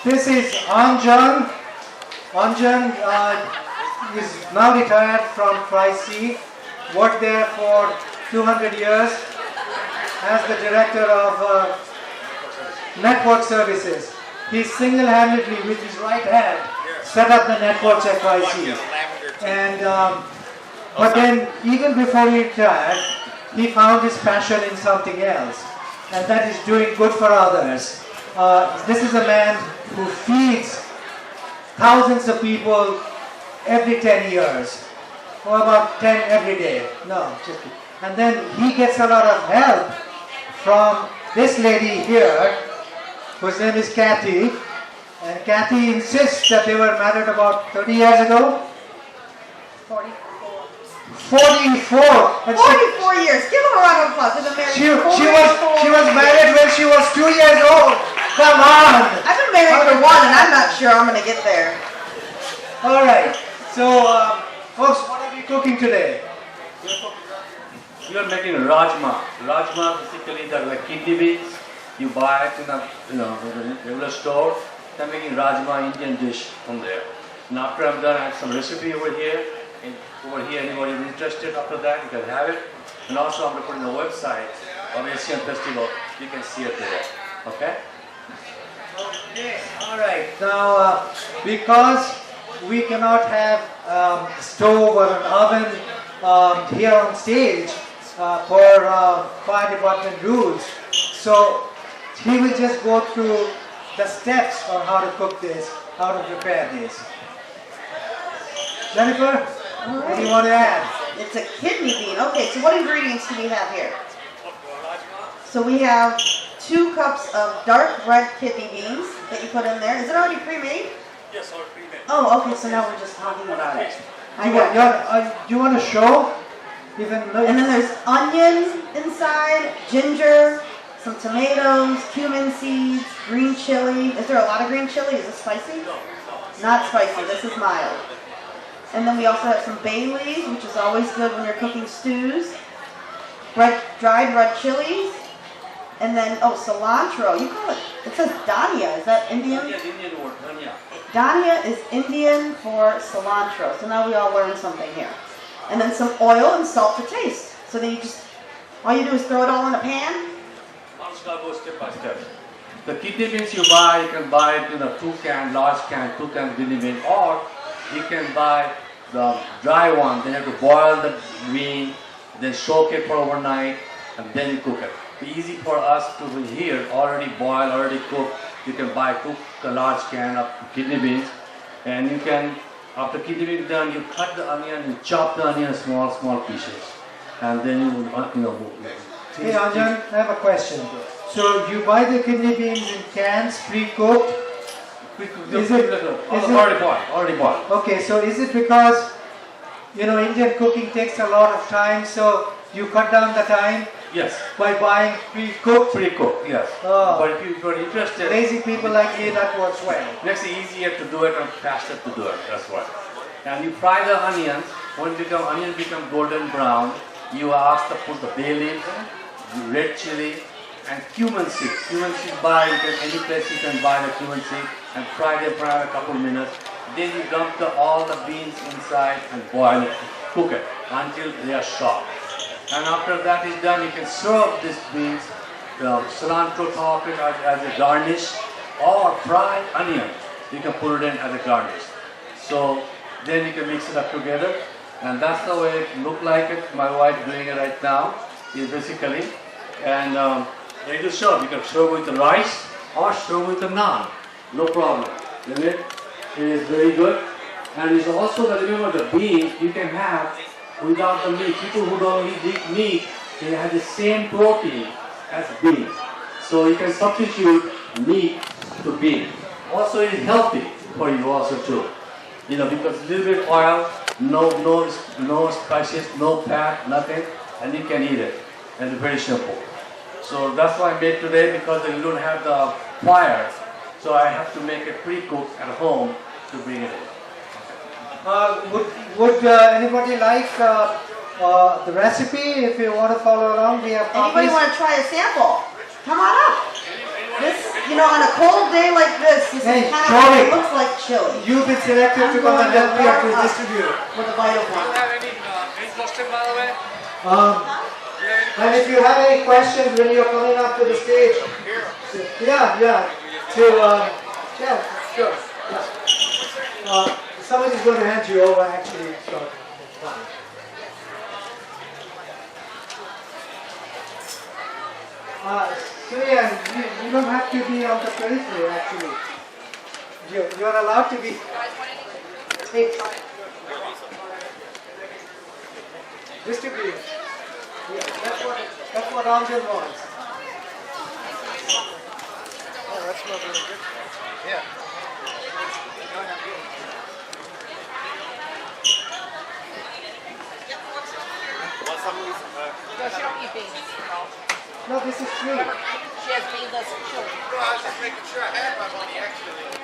This is Anjan. Anjan is now retired from Tri-C, worked there for 200 years as the director of network services. He single-handedly, with his right hand, set up the networks at Tri-C. And but then, even before he retired, he found his passion in something else, and that is doing good for others. This is a man who feeds thousands of people every 10 years, or about 10 every day. No, just, and then he gets a lot of help from this lady here, whose name is Kathy. And Kathy insists that they were married about 30 years ago. 44. 44 years. Give them a round of applause. They've been married She was married when she was 2 years old. Come on. I've been married for 1, and I'm not sure I'm going to get there. All right. So, folks, what are we cooking today? We are making Rajma. Rajma basically are like kidney beans. You buy it in a regular store. I'm making Rajma Indian dish from there. And after I'm done, I have some recipe over here. And over here, anybody is interested after that, you can have it. And also I'm going to put in the website of Asian Festival. You can see it there. Okay? Okay. All right. Now, because we cannot have a stove or an oven here on stage for fire department rules, so he will just go through the steps on how to cook this, how to prepare this. Jennifer, what do you want to add? It's a kidney bean. Okay, so what ingredients do we have here? So we have 2 cups of dark red kidney beans that you put in there. Is it already pre-made? Yes, already pre-made. Oh, okay, so now we're just talking about it. Do you want to show? And then there's onion inside, ginger, some tomatoes, cumin seeds, green chili. Is there a lot of green chili? Is it spicy? No. Not spicy. This is mild. And then we also have some bay leaves, which is always good when you're cooking stews. Dried red chilies. And then, cilantro. You call it, it says dhania. Is that Indian? Yes, Indian word, dhania. Dhania is Indian for cilantro. So now we all learned something here. And then some oil and salt to taste. So then all you do is throw it all in a pan. I'll go step by step. The kidney beans you buy, you can buy it in a 2-can, large can, 2-can kidney bean, or you can buy the dry one. Then you have to boil the bean, then soak it for overnight, and then you cook it. It's easy for us to be here, already boiled, already cooked. You can buy a large can of kidney beans, and you can, after kidney beans done, you cut the onion, you chop the onion in small pieces, and then Hey Anjan, I have a question. So you buy the kidney beans in cans, pre-cooked? Already boiled. Okay, so is it because, Indian cooking takes a lot of time, so you cut down the time? Yes. By buying pre-cooked? Pre-cooked, yes. Oh. But if you're interested, lazy people like me, that works well. makes it easier to do it and faster to do it, that's why. And you fry the onions. When onions become golden brown, you ask to put the bay leaf, red chili, and cumin seeds. Cumin seeds any place you can buy the cumin seed and fry them for a couple minutes. Then you dump all the beans inside and boil it, cook it until they are soft. And after that is done, you can serve these beans, cilantro top it as a garnish, or fried onion. You can put it in as a garnish. So then you can mix it up together, and that's the way it look like it. My wife doing it right now, is basically, and ready to serve. You can serve with the rice or serve with the naan, no problem. Isn't it? It is very good, and it's also that remember the beans you can have without the meat. People who don't eat meat, they have the same protein as beans. So you can substitute meat to bean. Also, it is healthy for you also too. Because a little bit oil, no spices, no fat, nothing, and you can eat it. And it's very simple. So that's why I made today, because you don't have the fire. So I have to make it pre-cooked at home to bring it in. Would anybody like the recipe? If you want to follow along, we have copies. Anybody want to try a sample? Come on up. You know, on a cold day like this, this Hey, is kind of Joey. what it looks like chili. You've been selected to come and help me to distribute it. With a vital one. Any question, by the way? And if you have any questions when you're coming up to the stage, yeah, sure. Yeah. Somebody's going to hand you over actually. So. Surya, you don't have to be on the periphery actually. You're allowed to be. Distribute. Yeah, that's what Ramjan wants. Oh, that's not really good. Yeah. No, she don't eat beans. No, this is free. She has beans that's chili. No, I was just making sure I had my money actually.